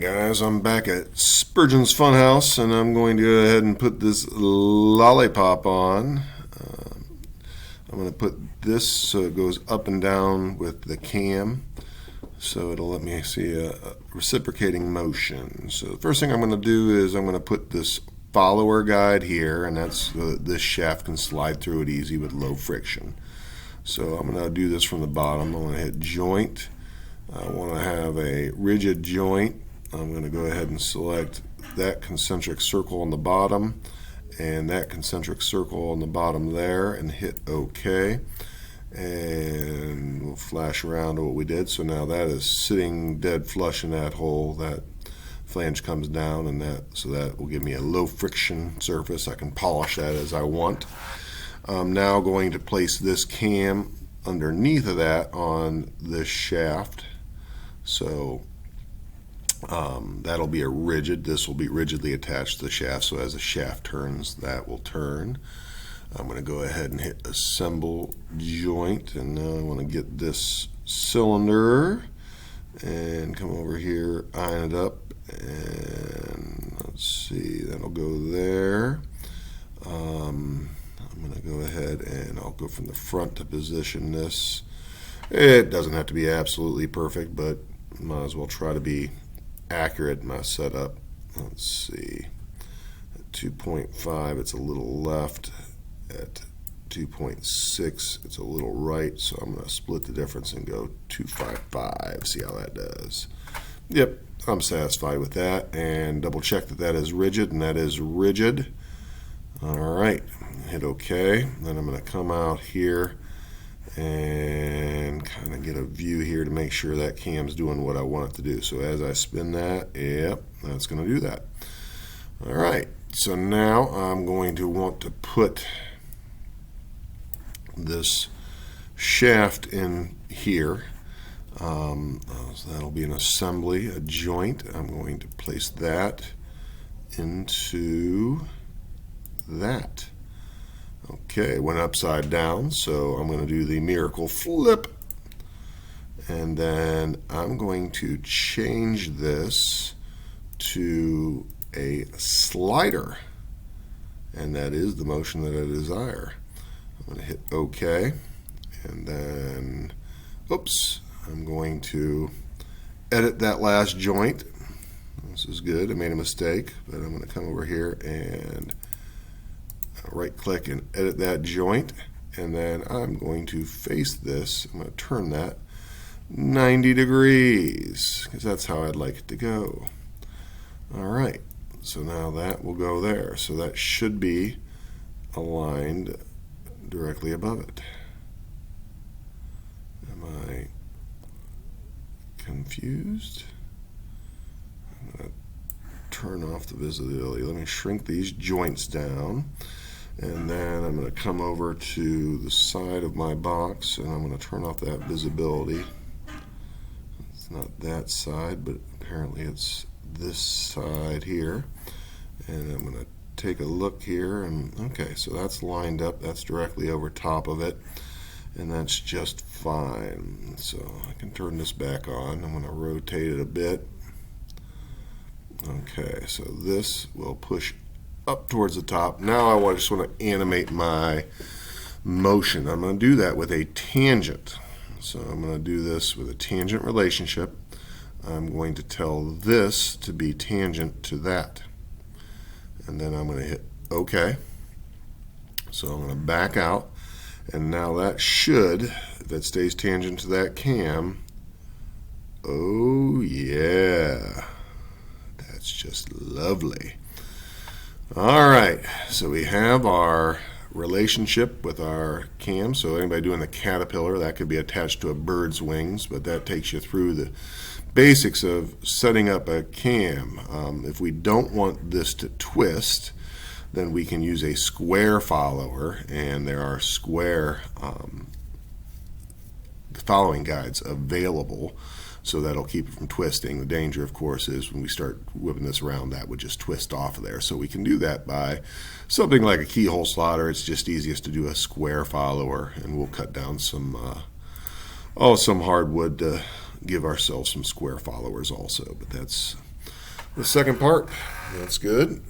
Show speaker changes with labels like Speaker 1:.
Speaker 1: guys, I'm back at Spurgeon's Funhouse, and I'm going to go ahead and put this Lollipop on. I'm going to put this so it goes up and down with the cam, so it'll let me see a reciprocating motion. So the first thing I'm going to do is I'm going to put this follower guide here, and that's this shaft can slide through it easy with low friction. So I'm going to do this from the bottom. I'm going to hit joint. I want to have a rigid joint. I'm going to go ahead and select that concentric circle on the bottom and that concentric circle on the bottom there and hit OK. And we'll flash around to what we did. So now that is sitting dead flush in that hole. That flange comes down, and so that will give me a low friction surface. I can polish that as I want. I'm now going to place this cam underneath of that on this shaft. So that'll be a rigid. This will be rigidly attached to the shaft, so as the shaft turns, that will turn. I'm going to go ahead and hit assemble joint, and now I want to get this cylinder and come over here, iron it up, and let's see, that'll go there. I'm going to go ahead and I'll go from the front to position this. It doesn't have to be absolutely perfect, but might as well try to be accurate in my setup. Let's see, at 2.5 it's a little left, at 2.6 it's a little right, so I'm going to split the difference and go 255, see how that does. Yep, I'm satisfied with that, and double check that that is rigid, and that is rigid. Alright, hit OK. Then I'm going to come out here and kind of get a view here to make sure that cam's doing what I want it to do. So as I spin that, yep, that's going to do that. Alright, so now I'm going to want to put this shaft in here. So that'll be an assembly, a joint. I'm going to place that into that. Okay, went upside down, so I'm going to do the miracle flip, and then I'm going to change this to a slider, and that is the motion that I desire. I'm going to hit OK, and then oops, I'm going to edit that last joint. This is good, I made a mistake, but I'm going to come over here and right click and edit that joint, and then I'm going to face this. I'm going to turn that 90 degrees because that's how I'd like it to go. Alright, so now that will go there, so that should be aligned directly above it. Am I confused? I'm going to turn off the visibility. Let me shrink these joints down. And then I'm going to come over to the side of my box, and I'm going to turn off that visibility. It's not that side, but apparently it's this side here. And I'm going to take a look here, and okay, so that's lined up. That's directly over top of it, and that's just fine. So I can turn this back on. I'm going to rotate it a bit. Okay, so this will push up towards the top. Now I just want to animate my motion. I'm going to do that with a tangent. So I'm going to do this with a tangent relationship. I'm going to tell this to be tangent to that. And then I'm going to hit OK. So I'm going to back out. And now that should, if it stays tangent to that cam, oh yeah, that's just lovely. Alright, so we have our relationship with our cam. So anybody doing the caterpillar, that could be attached to a bird's wings, but that takes you through the basics of setting up a cam. If we don't want this to twist, then we can use a square follower, and there are square following guides available. So that'll keep it from twisting. The danger, of course, is when we start whipping this around, that would just twist off of there. So we can do that by something like a keyhole slaughter. It's just easiest to do a square follower, and we'll cut down some hardwood to give ourselves some square followers also. But that's The second part, that's good.